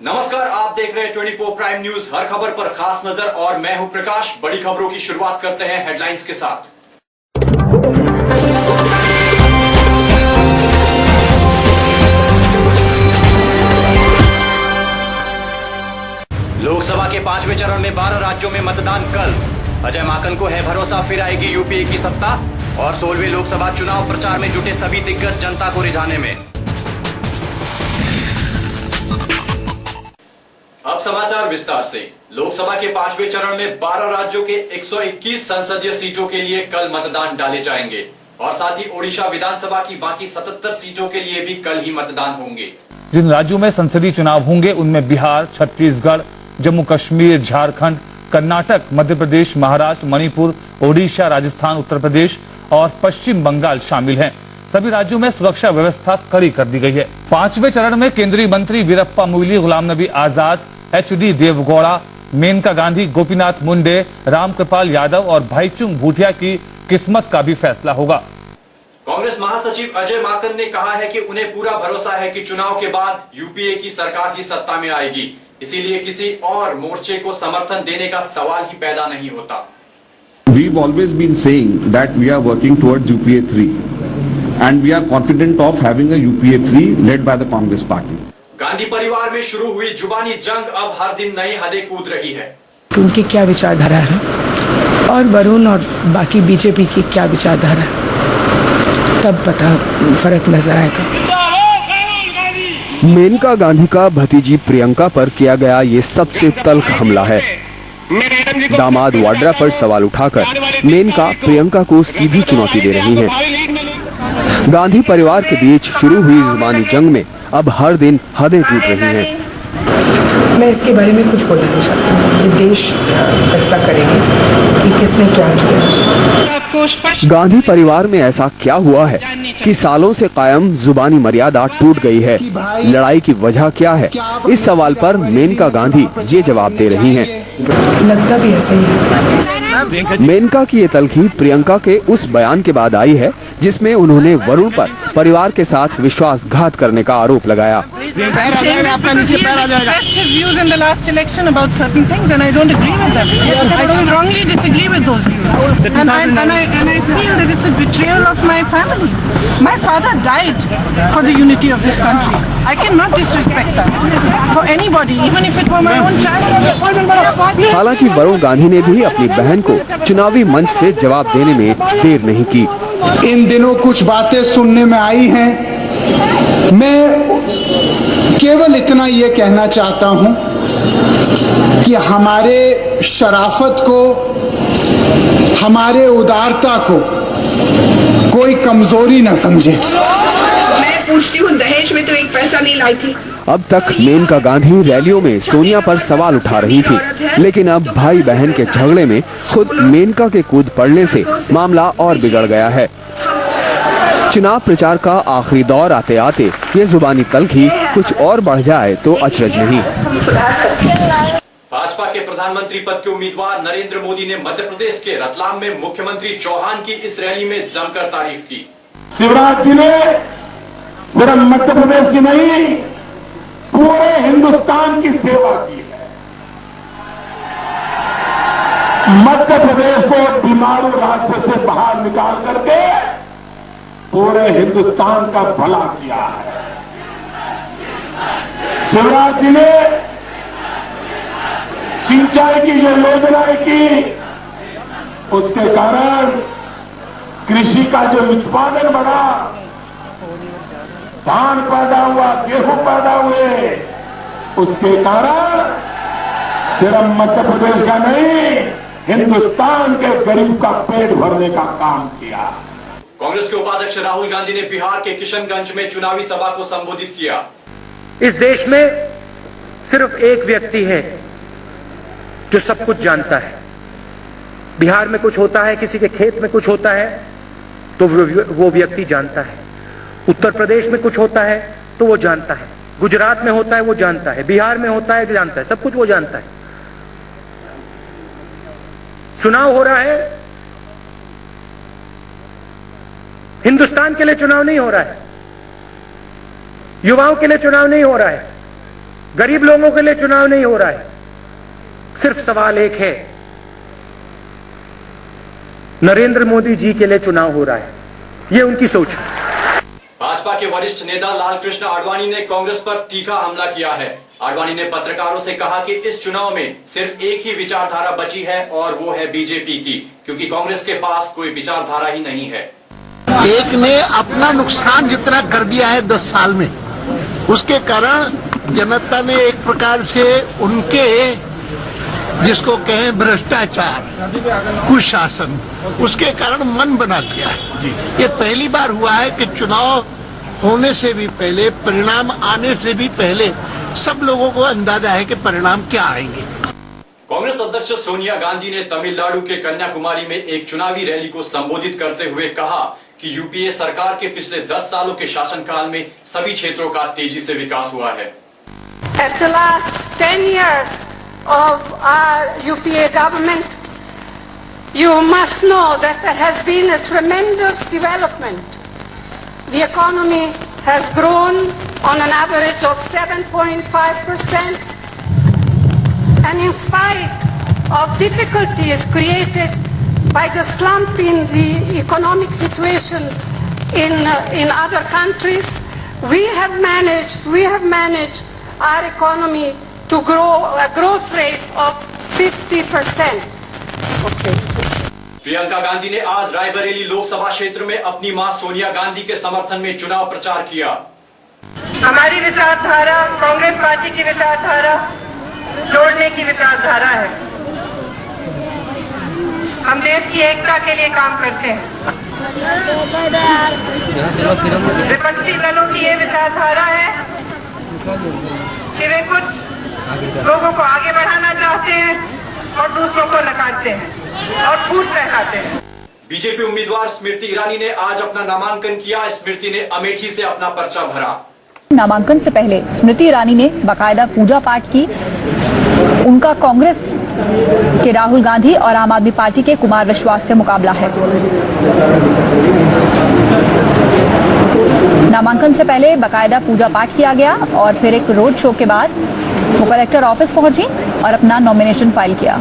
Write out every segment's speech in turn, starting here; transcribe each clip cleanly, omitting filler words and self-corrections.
नमस्कार, आप देख रहे हैं 24 प्राइम न्यूज। हर खबर पर खास नजर और मैं हूं प्रकाश। बड़ी खबरों की शुरुआत करते हैं हेडलाइंस के साथ। लोकसभा के 5वें चरण में 12 राज्यों में मतदान कल। अजय माकन को है भरोसा, फिर आएगी यूपीए की सत्ता। और 16वें लोकसभा चुनाव प्रचार में जुटे सभी दिग्गज जनता को रिझाने में। अब समाचार विस्तार से। लोकसभा के 5वें चरण में 12 राज्यों के 121 संसदीय सीटों के लिए कल मतदान डाले जाएंगे और साथ ही ओडिशा विधानसभा की बाकी 77 सीटों के लिए भी कल ही मतदान होंगे। जिन राज्यों में संसदीय चुनाव होंगे उनमें बिहार, छत्तीसगढ़, जम्मू कश्मीर, झारखंड, कर्नाटक, मध्य प्रदेश, महाराष्ट्र, मणिपुर, ओडिशा, राजस्थान, उत्तर प्रदेश और पश्चिम बंगाल शामिल हैं। सभी राज्यों में सुरक्षा व्यवस्था कड़ी कर दी गई है। 5वें चरण में केंद्रीय मंत्री वीरप्पा मोइली, गुलाम नबी आजाद, एचडी देवगौड़ा, मेनका गांधी, गोपीनाथ मुंडे, रामकृपाल यादव और भाईचुंग भूटिया की किस्मत का भी फैसला होगा। कांग्रेस महासचिव अजय माकन ने कहा है कि उन्हें पूरा भरोसा है कि चुनाव के बाद यूपीए की सरकार ही सत्ता में आएगी, इसीलिए किसी और मोर्चे को समर्थन देने का सवाल ही पैदा नहीं होता। We've always been saying that we are working towards UPA 3 and we are confident of having a UPA 3 led by the Congress party. Gandhi परिवार में शुरू हुई जुबानी जंग अब हर दिन नई हदें कूद रही है। उनकी क्या विचारधारा है और वरुण और बाकी बीजेपी की क्या विचारधारा है, तब पता फर्क नजर आएगा। मेनका गांधी का भतीजी प्रियंका पर किया गया ये सबसे तल्ख हमला है। दामाद वाड्रा पर सवाल उठाकर मेनका प्रियंका को सीधी चुनौती दे रही हैं। गांधी परिवार के बीच शुरू हुई जुबानी जंग में अब हर दिन हदें टूट रही हैं। मैं इसके बारे में कुछ बोलना नहीं चाहती हूँ। ये देश फैसला करेंगे कि किसने क्या किया। गांधी परिवार में ऐसा क्या हुआ है कि सालों से कायम जुबानी मर्यादा टूट गई है? लड़ाई की वजह क्या है? इस सवाल पर मेनका गांधी ये जवाब दे रही हैं। लगता भी ऐसे ही है। मेनका की ये तल्खी प्रियंका के उस बयान के बाद आई है जिसमें उन्होंने वरुण पर परिवार के साथ विश्वासघात करने का आरोप लगाया। हालांकि वरुण गांधी ने भी अपनी बहन को चुनावी मंच से जवाब देने में देर नहीं की। इन दिनों कुछ बातें सुनने में आई हैं। मैं केवल इतना ये कहना चाहता हूं कि हमारे शराफत को, हमारे उदारता को कोई कमजोरी न समझे। मैं पूछती हूँ, दहेज में तो एक पैसा नहीं लाई थी। अब तक मेनका गांधी रैलियों में सोनिया पर सवाल उठा रही थी, लेकिन अब भाई बहन के झगड़े में खुद मेनका के कूद पड़ने से मामला और बिगड़ गया है। चुनाव प्रचार का आखिरी दौर आते आते ये जुबानी तल्खी कुछ और बढ़ जाए तो अचरज नहीं। भाजपा के प्रधानमंत्री पद के उम्मीदवार नरेंद्र मोदी ने मध्य प्रदेश के रतलाम में मुख्यमंत्री चौहान की इस रैली में जमकर तारीफ की। शिवराज जी ने सिर्फ मध्य प्रदेश की नहीं, पूरे हिंदुस्तान की सेवा की है। मध्य प्रदेश को बीमारू राज्य से बाहर निकाल करके पूरे हिंदुस्तान का भला किया है। शिवराज जी ने सिंचाई की जो योजनाएं की, उसके कारण कृषि का जो उत्पादन बढ़ा, धान पैदा हुआ, गेहूं पैदा हुए, उसके कारण सिर्फ मध्य प्रदेश का नहीं, हिंदुस्तान के गरीब का पेट भरने का काम किया। कांग्रेस के उपाध्यक्ष राहुल गांधी ने बिहार के किशनगंज में चुनावी सभा को संबोधित किया। इस देश में सिर्फ एक व्यक्ति है जो सब कुछ जानता है। बिहार में कुछ होता है, किसी के खेत में कुछ होता है तो वो व्यक्ति जानता है। उत्तर प्रदेश में कुछ होता है तो वो जानता है। गुजरात में होता है वो जानता है। बिहार में होता है जानता है। सब कुछ वो जानता है। चुनाव हो रहा है, हिंदुस्तान के लिए चुनाव नहीं हो रहा है, युवाओं के लिए चुनाव नहीं हो रहा है, गरीब लोगों के लिए चुनाव नहीं हो रहा है। सिर्फ सवाल एक है, नरेंद्र मोदी जी के लिए चुनाव हो रहा है। ये उनकी सोच है। भाजपा के वरिष्ठ नेता लालकृष्ण आडवाणी ने कांग्रेस पर तीखा हमला किया है। आडवाणी ने पत्रकारों से कहा कि इस चुनाव में सिर्फ एक ही विचारधारा बची है और वो है बीजेपी की, क्योंकि कांग्रेस के पास कोई विचारधारा ही नहीं है। एक ने अपना नुकसान जितना कर दिया है 10 साल में, उसके कारण जनता ने एक प्रकार से उनके, जिसको कहें भ्रष्टाचार, कुशासन, उसके कारण मन बना लिया है। ये पहली बार हुआ है कि चुनाव होने से भी पहले, परिणाम आने से भी पहले सब लोगों को अंदाजा है कि परिणाम क्या आएंगे। कांग्रेस अध्यक्ष सोनिया गांधी ने तमिलनाडु के कन्याकुमारी में एक चुनावी रैली को संबोधित करते हुए कहा कि यूपीए सरकार के पिछले 10 सालों के शासनकाल में सभी क्षेत्रों का तेजी से विकास हुआ है। At the last 10 years of our UPA government, you must know that there has been a tremendous development. The economy has grown on an average of 7.5%, and in spite of difficulties created by the slump in the economic situation in other countries, we have managed our economy to grow a growth rate of 50%. Okay. Priyanka Gandhi ने आज रायबरेली लोकसभा क्षेत्र में अपनी मां सोनिया गांधी के समर्थन में चुनाव प्रचार किया। हमारी विचारधारा कांग्रेस पार्टी की विचारधारा जोड़ने की विचारधारा है। हम देश की एकता के लिए काम करते हैं। विपक्षी दलों की ये विचारधारा है कि वे कुछ लोगों को आगे बढ़ाना चाहते हैं और दूसरों को नकारते हैं और फूट फैलाते हैं। बीजेपी उम्मीदवार स्मृति ईरानी ने आज अपना नामांकन किया। स्मृति ने अमेठी से अपना पर्चा भरा। नामांकन से पहले स्मृति ईरानी ने बाकायदा पूजा पाठ की। उनका कांग्रेस के राहुल गांधी और आम आदमी पार्टी के कुमार विश्वास से मुकाबला है। नामांकन से पहले बाकायदा पूजा पाठ किया गया और फिर एक रोड शो के बाद वो कलेक्टर ऑफिस पहुंची और अपना नॉमिनेशन फाइल किया।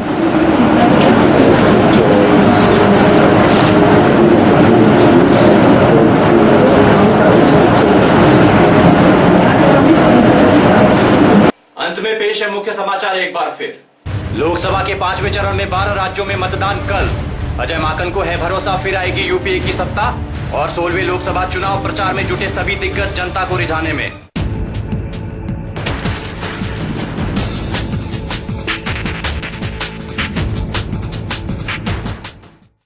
अंत में पेश है मुख्य समाचार एक बार फिर। लोकसभा के 5वें चरण में 12 राज्यों में मतदान कल। अजय माकन को है भरोसा, फिर आएगी यूपीए की सत्ता। और 16वें लोकसभा चुनाव प्रचार में जुटे सभी दिग्गज जनता को रिझाने में।